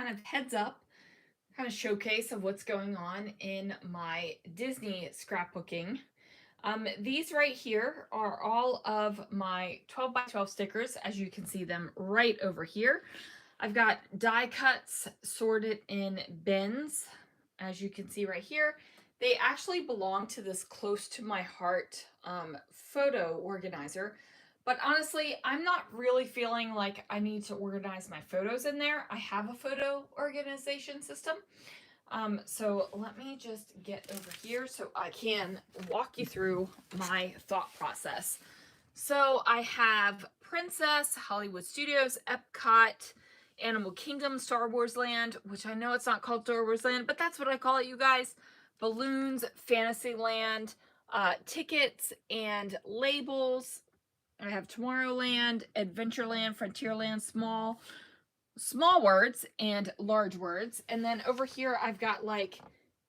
kind of heads up, kind of showcase of what's going on in my Disney scrapbooking. These right here are all of my 12 by 12 stickers, as you can see them right over here. I've got die cuts sorted in bins, as you can see right here. They actually belong to this close to my heart photo organizer. But honestly, I'm not really feeling like I need to organize my photos in there. I have a photo organization system. So let me just get over here so I can walk you through my thought process. So I have Princess, Hollywood Studios, Epcot, Animal Kingdom, Star Wars Land, which I know it's not called Star Wars Land, but that's what I call it, you guys. Balloons, Fantasyland, tickets and labels. I have Tomorrowland, Adventureland, Frontierland, small words and large words. And then over here, I've got like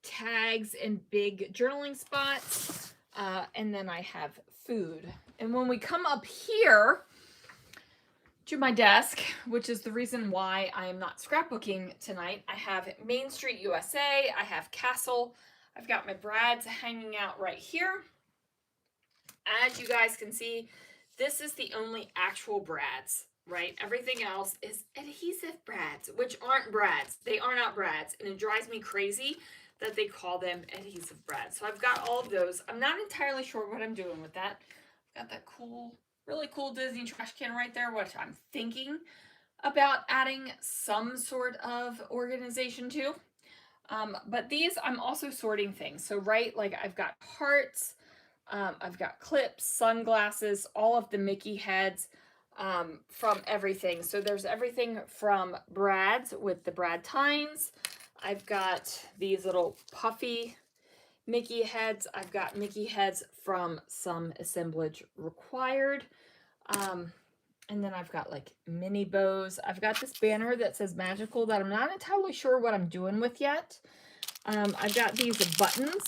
tags and big journaling spots. And then I have food. And when we come up here to my desk, which is the reason why I am not scrapbooking tonight, I have Main Street USA, I have Castle, I've got my brads hanging out right here. As you guys can see, this is the only actual brads, right? Everything else is adhesive brads, which aren't brads. They are not brads, and it drives me crazy that they call them adhesive brads. So I've got all of those. I'm not entirely sure what I'm doing with that. I've got that cool, really cool Disney trash can right there, which I'm thinking about adding some sort of organization to. But these, I'm also sorting things. So right, like I've got hearts, I've got clips, sunglasses, all of the Mickey heads from everything. So there's everything from brads with the brad tines. I've got these little puffy Mickey heads. I've got Mickey heads from some assemblage required. And then I've got like mini bows. I've got this banner that says magical that I'm not entirely sure what I'm doing with yet. I've got these buttons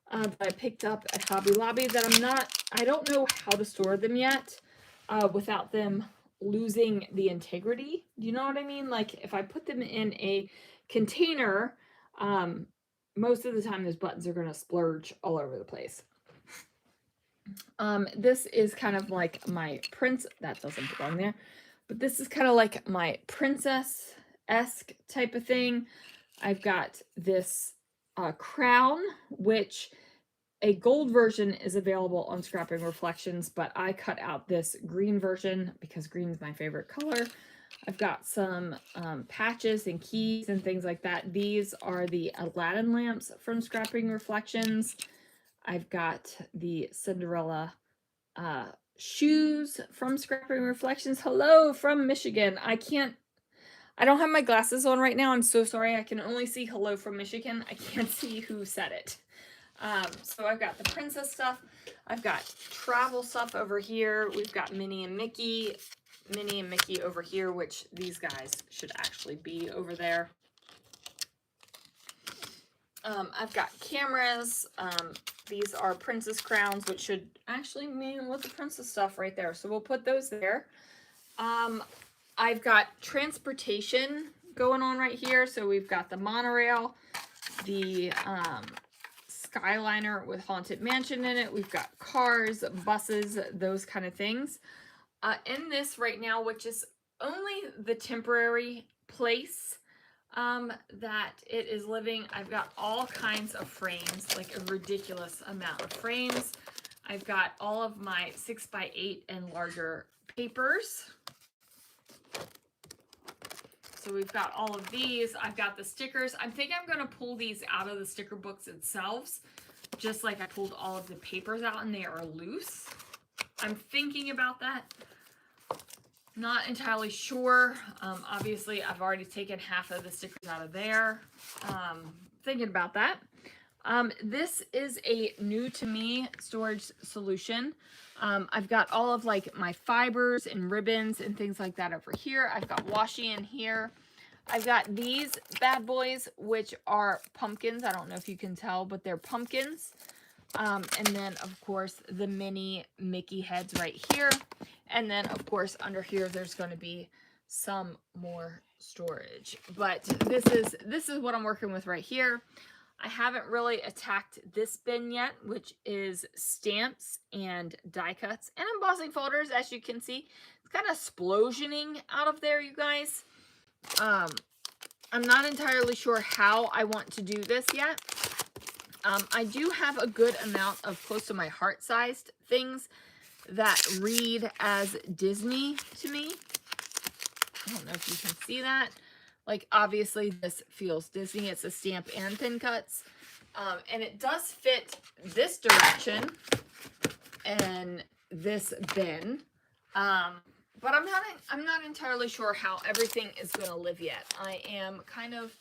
that I picked up at Hobby Lobby that I don't know how to store them yet without them losing the integrity. Do you know what I mean? Like if I put them in a container, most of the time those buttons are going to splurge all over the place. This is kind of like my that doesn't belong there, but this is kind of like my princess-esque type of thing. I've got this crown, which a gold version is available on Scrapping Reflections, but I cut out this green version because green is my favorite color. I've got some patches and keys and things like that. These are the Aladdin lamps from Scrapping Reflections. I've got the Cinderella shoes from Scrapping Reflections. Hello from Michigan. I don't have my glasses on right now. I'm so sorry. I can only see hello from Michigan. I can't see who said it. So I've got the princess stuff. I've got travel stuff over here. We've got Minnie and Mickey over here, which these guys should actually be over there. I've got cameras. These are princess crowns, which should actually mean with the princess stuff right there. So we'll put those there. I've got transportation going on right here. So we've got the monorail, the Skyliner with Haunted Mansion in it. We've got cars, buses, those kind of things. In this right now, which is only the temporary place that it is living, I've got all kinds of frames, like a ridiculous amount of frames. I've got all of my 6x8 and larger papers. So we've got all of these. I've got the stickers. I think I'm going to pull these out of the sticker books themselves, just like I pulled all of the papers out and they are loose. I'm thinking about that. Not entirely sure. Obviously, I've already taken half of the stickers out of there. Thinking about that. This is a new to me storage solution. I've got all of like my fibers and ribbons and things like that over here. I've got washi in here. I've got these bad boys, which are pumpkins. I don't know if you can tell, but they're pumpkins. And then, of course, the mini Mickey heads right here. And then, of course, under here, there's going to be some more storage. But this is what I'm working with right here. I haven't really attacked this bin yet, which is stamps and die cuts and embossing folders. As you can see, it's kind of explosioning out of there, you guys. I'm not entirely sure how I want to do this yet. I do have a good amount of close to my heart-sized things that read as Disney to me. I don't know if you can see that. Like, obviously, this feels Disney. It's a stamp and thin cuts. And it does fit this direction and this bin. But I'm not entirely sure how everything is going to live yet. I am kind of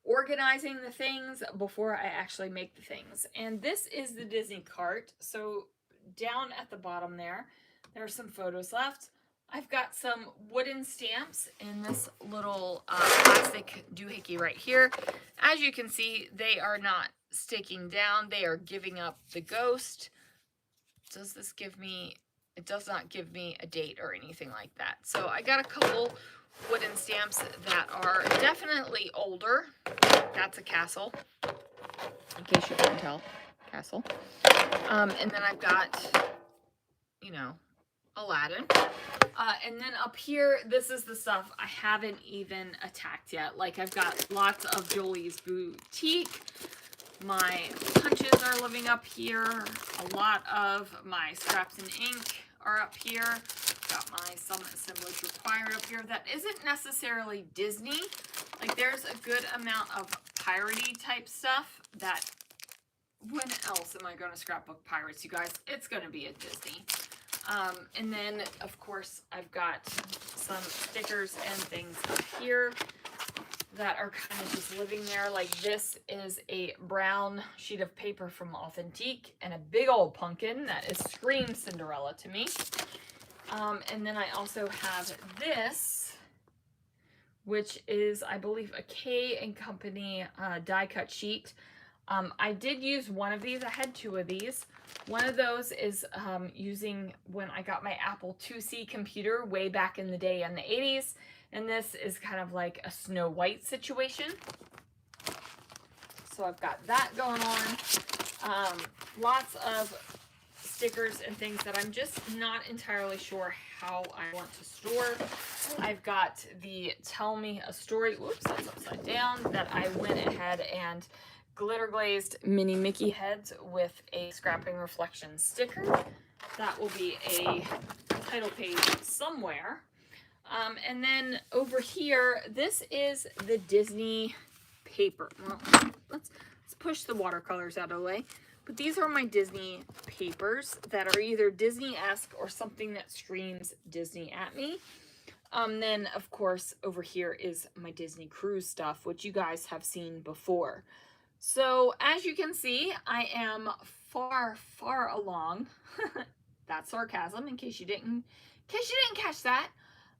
organizing the things before I actually make the things. And this is the Disney cart. So down at the bottom there are some photos left. I've got some wooden stamps in this little plastic doohickey right here. As you can see, they are not sticking down. They are giving up the ghost. Does this give me... It does not give me a date or anything like that. So I got a couple wooden stamps that are definitely older. That's a castle, in case you couldn't tell. Castle. And then I've got, you know, Aladdin. And then up here, this is the stuff I haven't even attacked yet. Like, I've got lots of Jolie's Boutique. My punches are living up here. A lot of my scraps and ink are up here. Got my some assemblage required up here. That isn't necessarily Disney. Like, there's a good amount of piratey type stuff that, when else am I going to scrapbook pirates, you guys? It's going to be a Disney. And then, of course, I've got some stickers and things up here that are kind of just living there. Like, this is a brown sheet of paper from Authentique and a big old pumpkin that is screams Cinderella to me. And then I also have this, which is, I believe, a K & Company die cut sheet. I did use one of these. I had two of these. One of those is using when I got my Apple IIc computer way back in the day in the 80s. And this is kind of like a Snow White situation. So I've got that going on. Lots of stickers and things that I'm just not entirely sure how I want to store. I've got the Tell Me a Story, whoops, that's upside down, that I went ahead and glitter glazed mini Mickey heads with a Scrapping Reflection sticker. That will be a title page somewhere. And then over here, this is the Disney paper. Well, let's push the watercolors out of the way. But these are my Disney papers that are either Disney-esque or something that screams Disney at me. Then, of course, over here is my Disney cruise stuff, which you guys have seen before. So, as you can see, I am far, far along. That's sarcasm, in case you didn't catch that.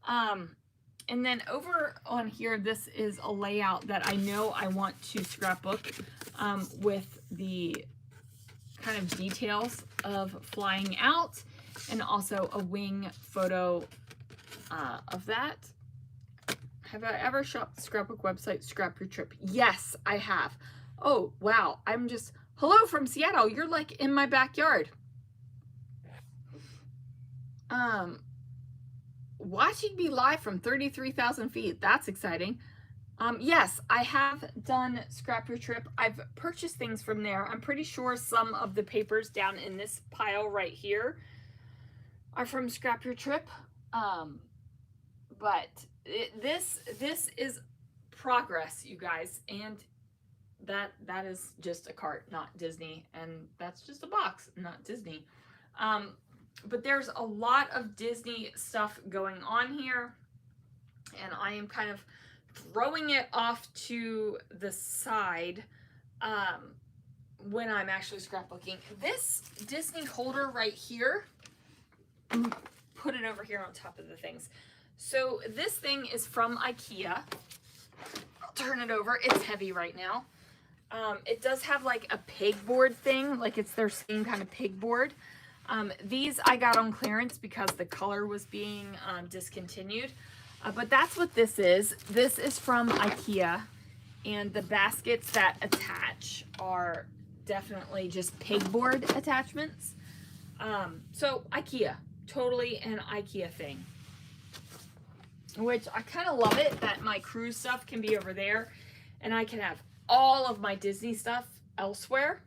And then over on here, this is a layout that I know I want to scrapbook with the kind of details of flying out, and also a wing photo of that. Have I ever shopped the scrapbook website Scrap Your Trip? Yes, I have. Oh, wow. I'm just, hello from Seattle. You're like in my backyard. Watching me live from 33,000 feet. That's exciting. Yes, I have done Scrap Your Trip. I've purchased things from there. I'm pretty sure some of the papers down in this pile right here are from Scrap Your Trip. But this is progress, you guys, and that is just a cart, not Disney, and that's just a box, not Disney. But there's a lot of Disney stuff going on here, and I am kind of throwing it off to the side when I'm actually scrapbooking. This Disney holder right here, put it over here on top of the things. So this thing is from IKEA. I'll turn it over. It's heavy right now. It does have like a pegboard thing, like it's their same kind of pegboard. These I got on clearance because the color was being discontinued. But that's what this is. This is from IKEA, and the baskets that attach are definitely just pegboard attachments. So IKEA, totally an IKEA thing. Which I kind of love it that my cruise stuff can be over there and I can have all of my Disney stuff elsewhere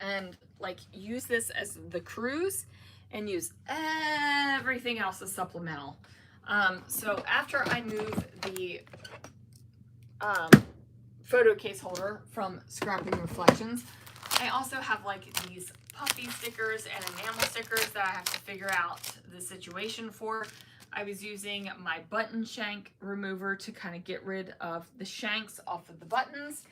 and like use this as the cruise and use everything else as supplemental. So after I move the photo case holder from Scrapping Reflections, I also have like these puffy stickers and enamel stickers that I have to figure out the situation for. I was using my button shank remover to kind of get rid of the shanks off of the buttons.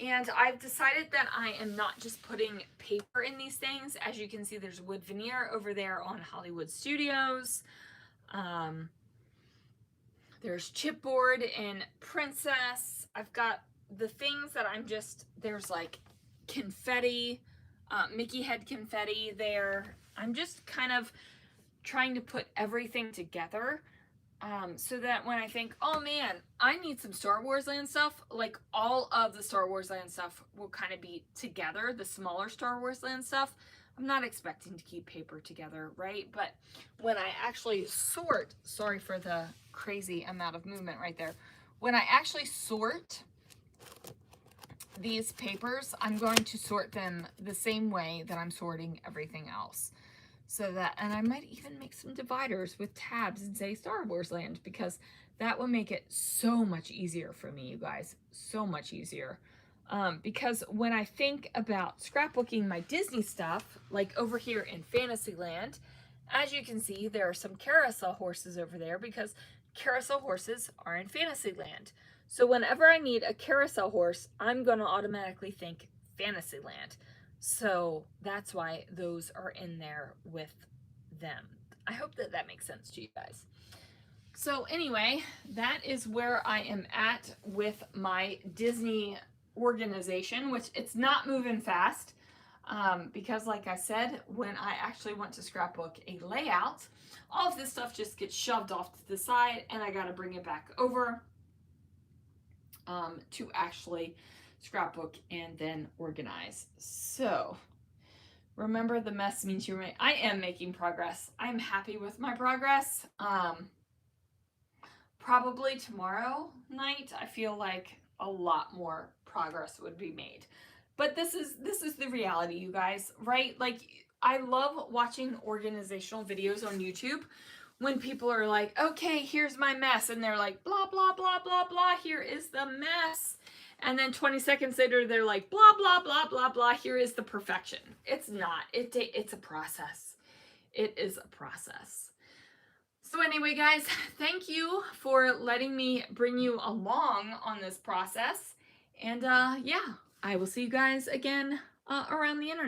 And I've decided that I am not just putting paper in these things. As you can see, there's wood veneer over there on Hollywood Studios. There's chipboard and Princess. I've got the things that I'm just, there's like confetti, Mickey head confetti there. I'm just kind of trying to put everything together so that when I think, oh man, I need some Star Wars Land stuff, like all of the Star Wars Land stuff will kind of be together, the smaller Star Wars Land stuff. I'm not expecting to keep paper together, right? But when I actually sort, sorry for the crazy amount of movement right there. When I actually sort these papers, I'm going to sort them the same way that I'm sorting everything else. So that, and I might even make some dividers with tabs and say Star Wars Land, because that will make it so much easier for me, you guys, so much easier. Because when I think about scrapbooking my Disney stuff, like over here in Fantasyland, as you can see, there are some carousel horses over there because carousel horses are in Fantasyland. So whenever I need a carousel horse, I'm going to automatically think Fantasyland. So that's why those are in there with them. I hope that that makes sense to you guys. So anyway, that is where I am at with my Disney organization, which it's not moving fast because like I said, when I actually want to scrapbook a layout, all of this stuff just gets shoved off to the side and I got to bring it back over to actually scrapbook and then organize. So remember, the mess means you're I am making progress. I'm happy with my progress. Probably tomorrow night I feel like a lot more progress would be made. But this is the reality, you guys, right? Like I love watching organizational videos on YouTube when people are like, okay, here's my mess, and they're like, blah blah blah blah blah, here is the mess. And then 20 seconds later, they're like, blah, blah, blah, blah, blah. Here is the perfection. It's not. It's a process. It is a process. So anyway, guys, thank you for letting me bring you along on this process. And yeah, I will see you guys again around the internet.